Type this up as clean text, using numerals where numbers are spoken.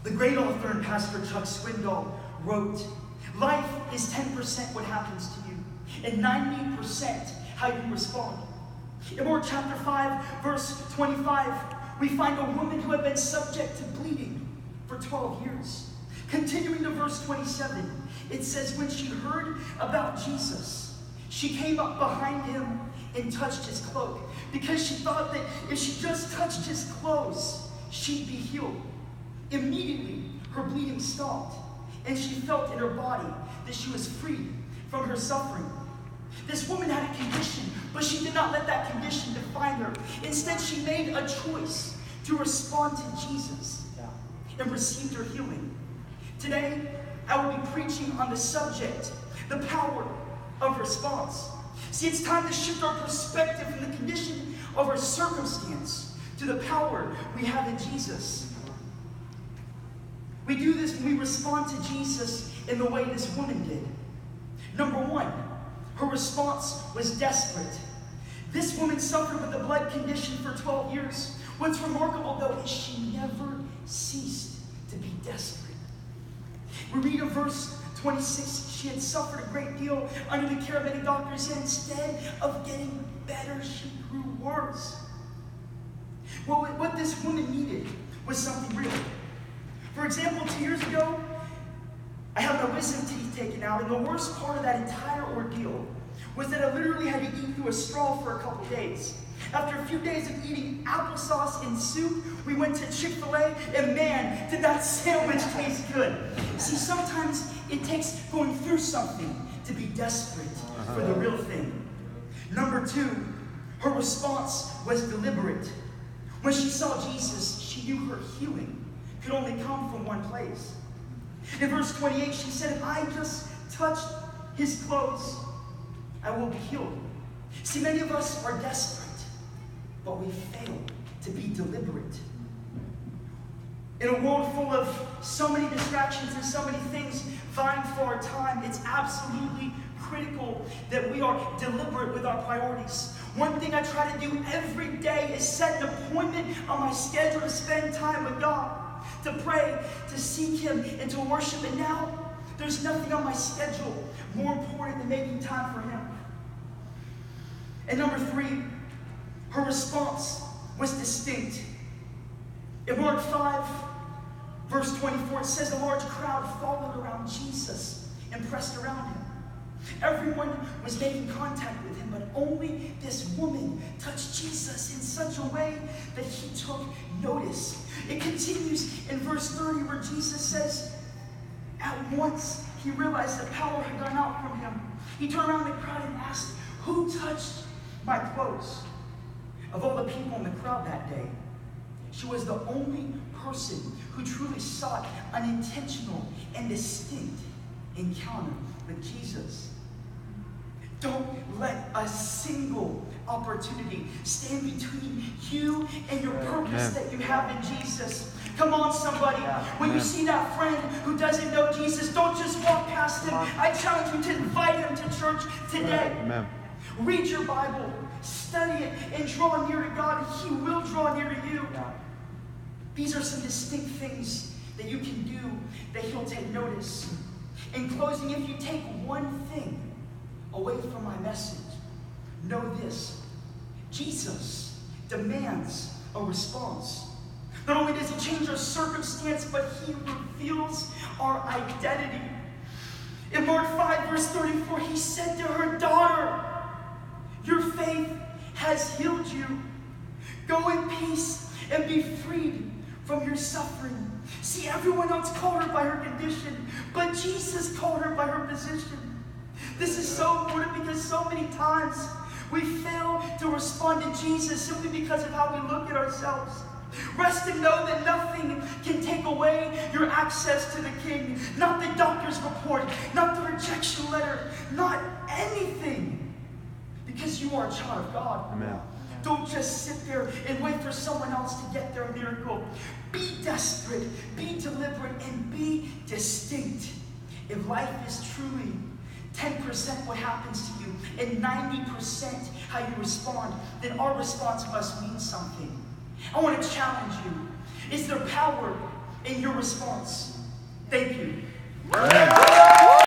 The great author and pastor Chuck Swindoll wrote, "Life is 10% what happens to you, and 90% how you respond." In Mark chapter 5, verse 25, we find a woman who had been subject to bleeding for 12 years. Continuing to verse 27, it says, when she heard about Jesus, she came up behind him and touched his cloak, because she thought that if she just touched his clothes, she'd be healed. Immediately, her bleeding stopped, and she felt in her body that she was freed from her suffering. This woman had a condition, but she did not let that condition define her. Instead, she made a choice to respond to Jesus and received her healing. Today, I will be preaching on the subject, the power of response. See, it's time to shift our perspective from the condition of our circumstance to the power we have in Jesus. We do this when we respond to Jesus in the way this woman did. Number one, her response was desperate. This woman suffered with a blood condition for 12 years. What's remarkable, though, is she never ceased to be desperate. We read in verse 26, she had suffered a great deal under the care of many doctors, yet instead of getting better, she grew worse. Well, what this woman needed was something real. For example, 2 years ago, I had my wisdom teeth taken out, and the worst part of that entire ordeal was that I literally had to eat through a straw for a couple days. After a few days of eating applesauce and soup, we went to Chick-fil-A, and man, did that sandwich taste good. See, sometimes it takes going through something to be desperate for the real thing. Number two, her response was deliberate. When she saw Jesus, she knew her healing could only come from one place. In verse 28, she said, if I just touched his clothes, I will be healed. See, many of us are desperate, but we fail to be deliberate. In a world full of so many distractions and so many things vying for our time, it's absolutely critical that we are deliberate with our priorities. One thing I try to do every day is set an appointment on my schedule to spend time with God, to pray, to seek him, and to worship. And now, there's nothing on my schedule more important than making time for him. And number three, her response was distinct. In Mark 5, verse 24, it says a large crowd followed around Jesus and pressed around him. Everyone was making contact with him, but only this woman touched Jesus in such a way that he took notice. It continues in verse 30 where Jesus says, at once he realized that power had gone out from him. He turned around the crowd and asked, who touched my clothes? Of all the people in the crowd that day, she was the only person who truly sought an intentional and distinct encounter with Jesus. Don't let a single opportunity stand between you and your purpose that you have in Jesus. Come on, somebody. When you see that friend who doesn't know Jesus, don't just walk past him. I challenge you to invite him to church today. Amen. Read your Bible, study it, and draw near to God. He will draw near to you. These are some distinct things that you can do that he'll take notice. In closing, if you take one thing away from my message, know this: Jesus demands a response. Not only does he change our circumstance, but he reveals our identity. In Mark 5, verse 34, he said to her, daughter, your faith has healed you. Go in peace and be freed from your suffering. See, everyone else called her by her condition, but Jesus called her by her position. This is so important because so many times we fail to respond to Jesus simply because of how we look at ourselves. Rest and know that nothing can take away your access to the King. Not the doctor's report, not the rejection letter, not anything. Because you are a child of God. Amen. Don't just sit there and wait for someone else to get their miracle. Be desperate, be deliberate, and be distinct. If life is truly 10% what happens to you and 90% how you respond, then our response must mean something. I want to challenge you. Is there power in your response. Thank you.